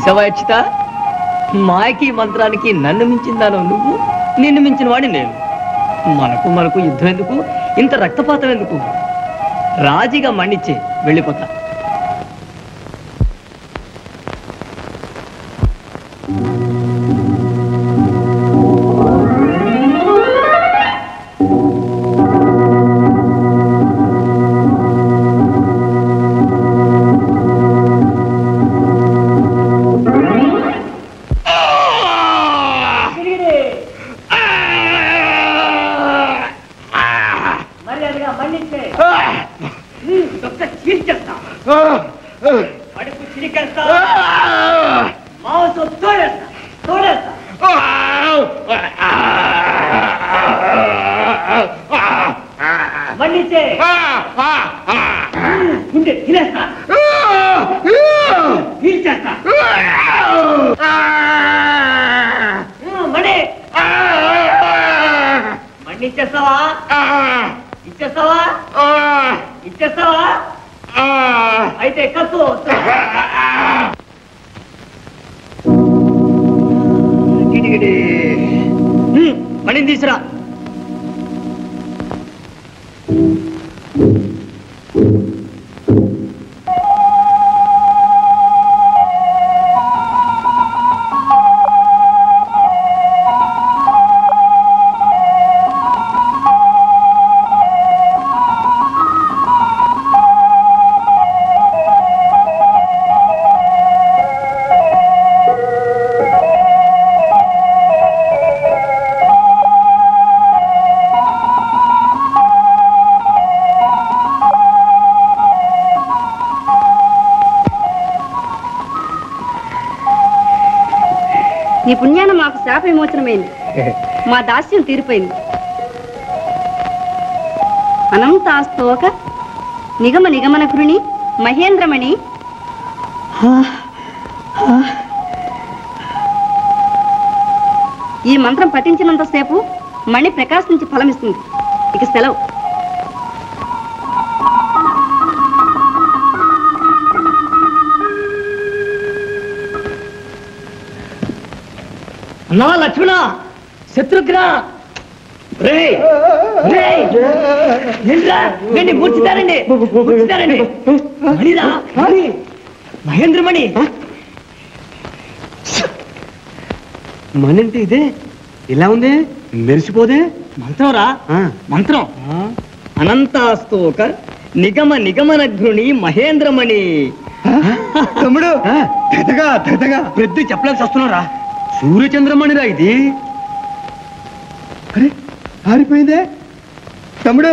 చూసావా అచ్చిత, మాయకి మంత్రానికి నన్ను మించిందాను నువ్వు, నిన్ను మించిన వాడి నేను. మనకు యుద్ధం ఎందుకు, ఇంత రక్తపాతం ఎందుకు? రాజీగా మన్నిచ్చే, వెళ్ళిపోతా. అయితే కత్తు మణిని తీసురా. నీ పుణ్యాన మాకు శాప విమోచనమైంది, మా దాస్యం తీరిపోయింది. అనంతాస్తోక నిగమ నిగమన కృణి మహేంద్రమణి. ఈ మంత్రం పఠించినంతసేపు మణి ప్రకాశించి ఫలమిస్తుంది. ఇక సెలవు. అన్నా లక్ష్మణ, శత్రుఘ్న, మూర్చితారండి. మహేంద్రమణి మనంటే ఇదే ఇలా ఉంది, మెరిసిపోదే. మంత్రం రా, మంత్రం. అనంతాస్తోక నిగమ నిగమనఘ్రుని మహేంద్రమణి. తమ్ముడు ప్రతి చెప్పలేక వస్తున్నారా? సూర్యచంద్రమణిరా ఇది. అరే ఆరిపోయిందే. తమ్ముడు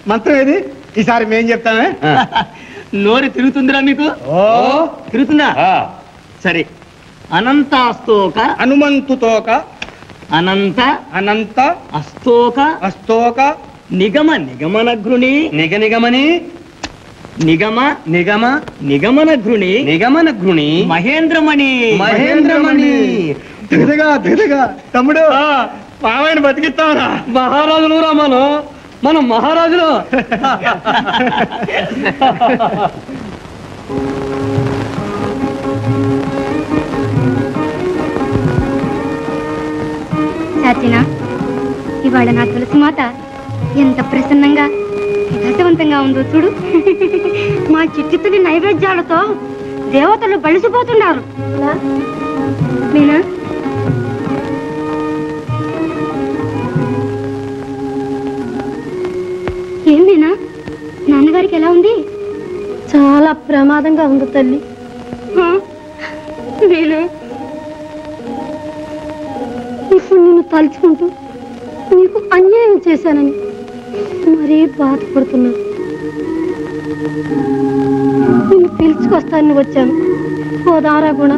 మంత్రం ఏది? ఈసారి మేం చెప్తామే. నోరు తిరుగుతుందిరా మీకు? తిరుగుతుందా? సరే. అనంతాస్తోక హనుమంతుతోక అనంత అనంత అస్తోక అస్తోక నిగమ నిగమనఘ్రుని నిగనిగమని నిగమ నిగమ నిగమనఘ్రుని నిగమనఘ్రుని మహేంద్రమణి. మహేంద్రమణి. దిగగా తమ్ముడు మామయ్యను బతికిస్తామరా? మహారాజులు రా, మనం మహారాజులు. చాచినా, ఇవాళ నా తులసి మాత ఎంత ప్రసన్నంగా విలాసవంతంగా ఉందో చూడు. మా చిట్టితుడి నైవేద్యాలతో దేవతలు బలిసిపోతున్నారు. మీనా, ఏం మీనా, నాన్నగారికి ఎలా ఉంది? చాలా ప్రమాదంగా ఉంది తల్లి. మీనా, ఇప్పుడు నిన్ను తలుచుకుంటూ నీకు అన్యాయం చేశానని మరీ బాధపడుతున్నా. నిన్ను పిలుచుకొస్తానని వచ్చాను. పోదారా కూడా.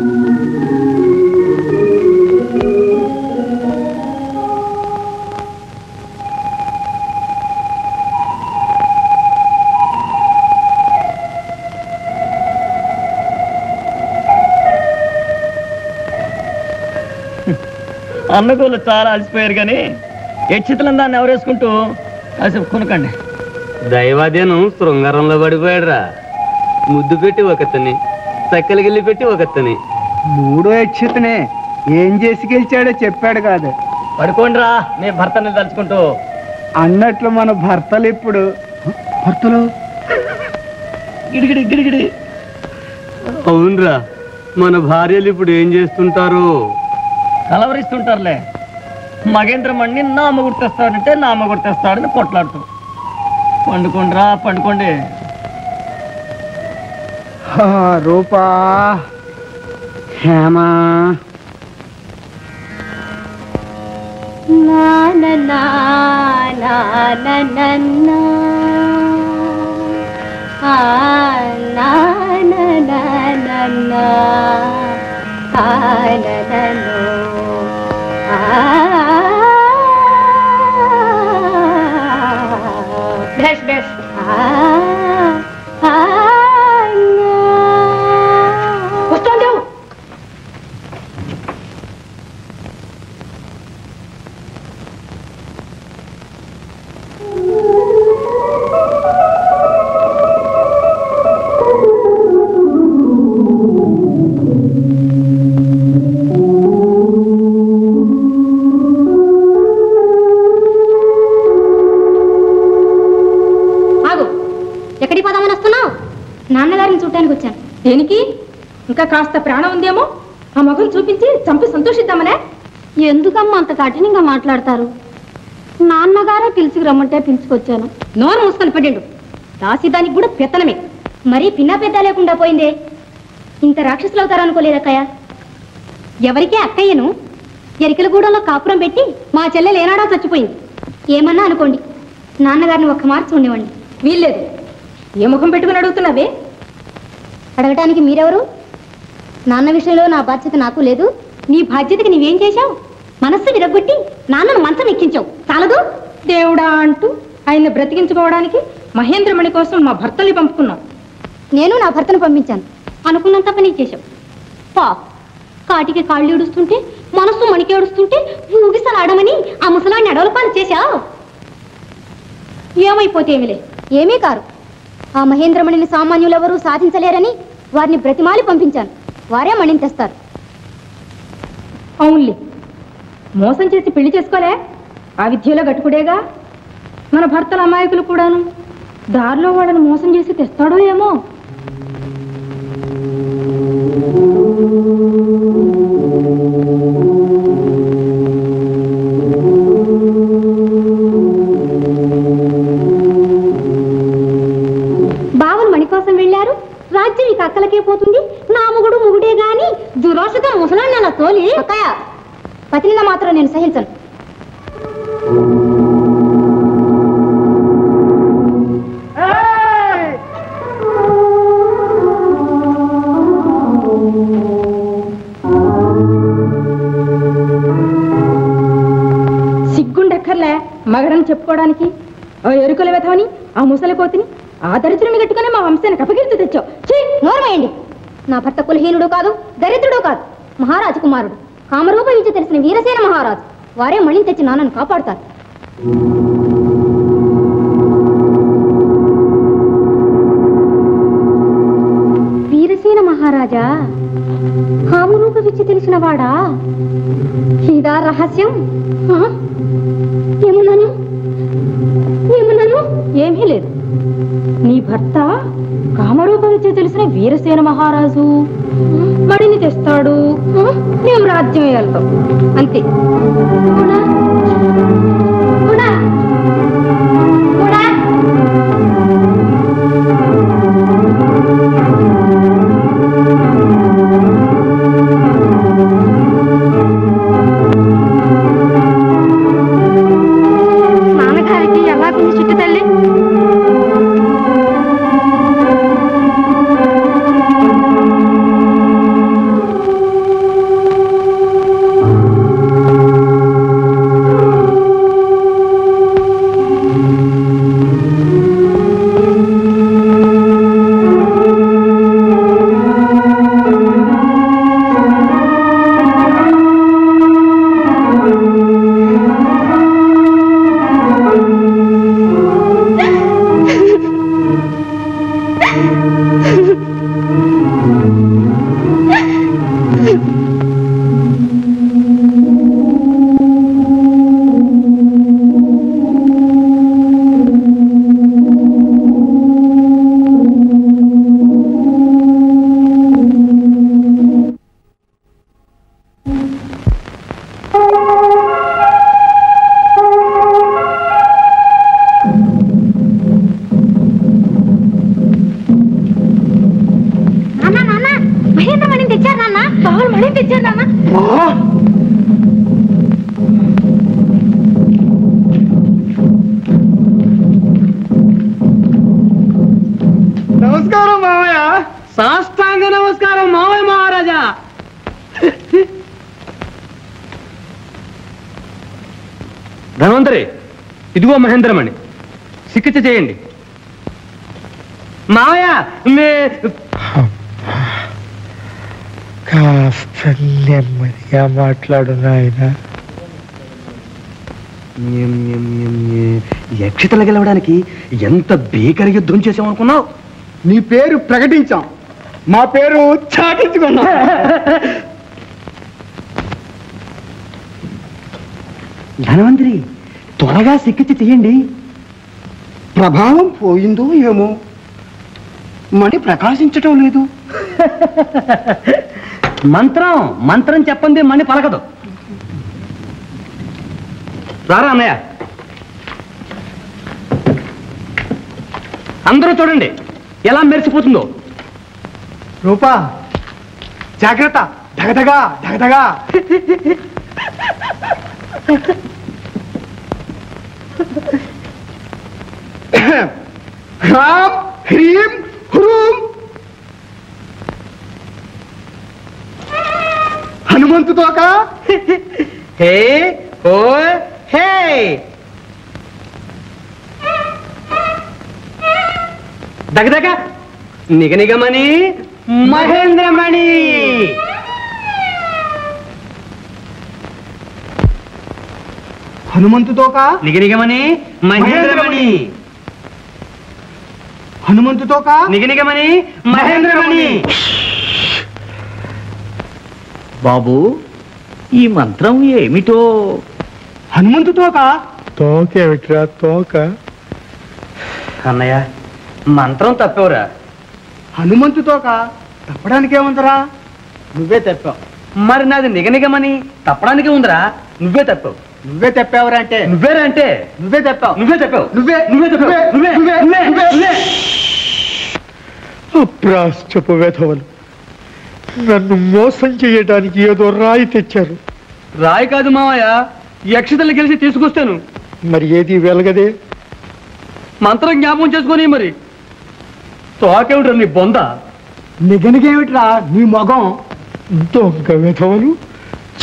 అన్నగోళ్ళు చాలా అలసిపోయారు కానీ యక్షితులను దాన్ని ఎవరేసుకుంటూ కాసేపు కొనకండి. దైవాదేను శృంగారంలో పడిపోయాడురా. ముద్దు పెట్టి ఒకతని, చక్కలగిల్లి పెట్టి ఒకతని, మూడో యక్షతనే ఏం చేసి గెలిచాడో చెప్పాడు కాదు. పడుకోండిరా మీ భర్తని తలుచుకుంటూ. అన్నట్లు మన భర్తలు ఇప్పుడు భర్తలు గిడిగిడి గిడిగిడి. అవునరా, మన భార్యలు ఇప్పుడు ఏం చేస్తుంటారు? కలవరిస్తుంటారులే. మగేంద్రమణ్ణి నా మొగుడు తెస్తాడంటే నా మొగుడు తెస్తాడని కొట్లాడుతూ. పండుకోండిరా పండుకోండి. రూపా హేమా నాన్నగారిని చూడటానికి వచ్చాను. దేనికి? ఇంకా కాస్త ప్రాణం ఉందేమో, ఆ మగం చూపించి చంపి సంతోషిద్దామనే. ఎందుకమ్మా అంత కఠినంగా మాట్లాడతారు? నాన్నగారే పిలుచుకు రమ్మంటే పిలుచుకొచ్చాను. నోరు మూసుకొని పడిండు. దాసిదానికి కూడా పెత్తనమే. మరీ పిన్నా పెద్ద లేకుండా పోయిందే. ఇంత రాక్షసులు అవుతారనుకోలేదక్కయ్య. ఎవరికే అక్కయ్యను ఎరికలగూడలో కాపురం పెట్టి మా చెల్లెలు ఏనాడా చచ్చిపోయింది. ఏమన్నా అనుకోండి, నాన్నగారిని ఒక్క మార్చి ఉండేవాడిని. వీల్లేదు. ఏ ముఖం పెట్టుకుని అడుగుతున్నావే? అడగటానికి మీరెవరు? నాన్న విషయంలో నా బాధ్యత నాకు లేదు. నీ బాధ్యతకి నీవేం చేశావు? మనస్సు విరగొట్టి నాన్నను మంచం ఎక్కించావు. చాలదు దేవుడా అంటూ ఆయన్ని బ్రతికించుకోవడానికి మహేంద్రమణి కోసం మా భర్తల్ని పంపుకున్నాం. నేను నా భర్తను పంపించాను. అనుకున్నంత పని చేశావు. పాప కాటికి కాళ్ళు ఏడుస్తుంటే, మనస్సు మణికి ఏడుస్తుంటే ఊగిసలాడమని ఆ ముసలాన్ని అడవుల పాలు చేశావు. ఏమైపోతే ఏమిలే. ఏమీ కారు. ఆ మహేంద్రమణిని సామాన్యులెవరూ సాధించలేరని వారిని బ్రతిమాలి పంపించాను. వారే మణిని తెస్తారు. అవునులే, మోసం చేసి పెళ్లి చేసుకోలే. ఆ విద్యలో గట్టుకుడేగా. మన భర్తల అమాయకులు కూడాను. దారిలో వాళ్ళని మోసం చేసి తెస్తాడో ఏమో. బావలు మణి కోసం వెళ్ళారు. రాజ్యం ఇక అక్కలకే పోతుంది. నా మొగుడు మొగుడే గాని దురాశతో ముసలాన్ని అలా తోలి. అక్కయ్య, పతినిగా మాత్రం నేను సహించను. సిగ్గుండక్కర్లే మగడని చెప్పుకోవడానికి. ఆ ఎరుకల వెధవని, ఆ ముసలి కోతిని, ఆ దరిద్రుని కట్టుకుని మా వంశానికి అపకీర్తి తెచ్చావు. నోర్మేయండి. నా భర్త కులహీనుడు కాదు, దరిద్రుడు కాదు, మహారాజు కుమారుడు. కామరూప విద్య తెలిసిన వీరసేన మహారాజు. వారే మణిని తెచ్చి నాన్నను కాపాడుతారు. వీరసేన మహారాజా, కామరూప విద్య తెలిసిన వాడా? ఇదా రహస్యం? ఏమన్నాను? ఏమీ లేదు. నీ భర్త కామరూప విద్య తెలిసిన వీరసేన మహారాజు. మడిని తెస్తాడు, నీవు రాజ్యం వెళ్తావు. అంతే. నాన్నగారికి ఎలా కొంచెం చుట్టు తల్లి. మహేంద్ర మణిని తెచ్చారు నాన్న. కావాలి మణిని తెచ్చారు నాన్న. నమస్కారం మామయ్య. సాష్టాంగ నమస్కారం మావయ్య మహారాజా. ధన్వంతరి, ఇదిగో మహేంద్రమణి, చికిత్స చేయండి. మావయ్య కాస్త నెమ్మదిగా మాట్లాడు నాయన. యక్షతలు గెలవడానికి ఎంత భీకర యుద్ధం చేసామనుకున్నావు? నీ పేరు ప్రకటించాం, మా పేరు చాటించుకున్నాం. ధనవంతరి, త్వరగా చికిత్స చేయండి. ప్రభావం పోయిందో ఏమో, మణి ప్రకాశించటం లేదు. మంత్రం చెప్పండి, మణి పలకదు. రారా అన్నయ్య, అందరూ చూడండి ఎలా మెరిసిపోతుందో. రూపా జాగ్రత్త, ధగధగా ధగధగా. హ్రాం హ్రీం హ్రూం. హనుమంతుతోక హే ఓ హే. దగదగ నిగనిగమణి మహేంద్రమణి. హనుమంతుతోక నిగనిగమణి మహేంద్రమణి. హనుమంతుతోక నిగనిగమణి మహేంద్రమణి. బాబు, ఈ మంత్రం ఏమిటో? హనుమంతుతోక తోకేమిట్రా తోక? అన్నయ్య, మంత్రం తప్పేవరా? హనుమంతుతోక తప్పడానికి ఏముందరా? నువ్వే తప్పావు. మరి నాది నిగనిగమని తప్పడానికే ఉందిరా. నువ్వే తప్పావు. నువ్వే తప్పావురా అంటే నువ్వేరా అంటే నువ్వే తప్పావు. నువ్వే తప్పావు. నువ్వే నువ్వే తప్పావు. నువ్వే నువ్వే నువ్వే నువ్వే. అప్రాశ్చపు వెధవలు నన్ను మోసం చేయడానికి ఏదో రాయి తెచ్చారు. రాయి కాదు మావయ్య, యక్షతలు గెలిచి తీసుకొస్తాను. మరి ఏది వెలగదే? మంత్రం జ్ఞాపకం చేసుకొని మరి. తోకేమిట్రా నీ బొంద? నిగనిగేమిట్రా నీ మొగం? దొంగ వెధవలు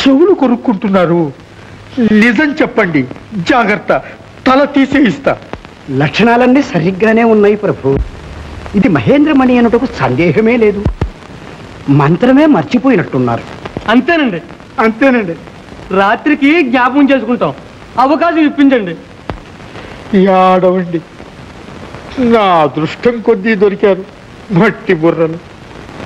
చెవులు కొరుక్కుంటున్నారు. నిజం చెప్పండి, జాగ్రత్త, తల తీసేయిస్తా. లక్షణాలన్నీ సరిగ్గానే ఉన్నాయి ప్రభు. ఇది మహేంద్రమణి అనుటకు సందేహమే లేదు. మంత్రమే మర్చిపోయినట్టున్నారు. అంతేనండి. అంతేనండి. రాత్రికి జ్ఞాపకం చేసుకుంటాం. అవకాశం ఇప్పించండి. ఆడవండి, నా అదృష్టం కొద్దీ దొరికారు మట్టి బుర్రలు.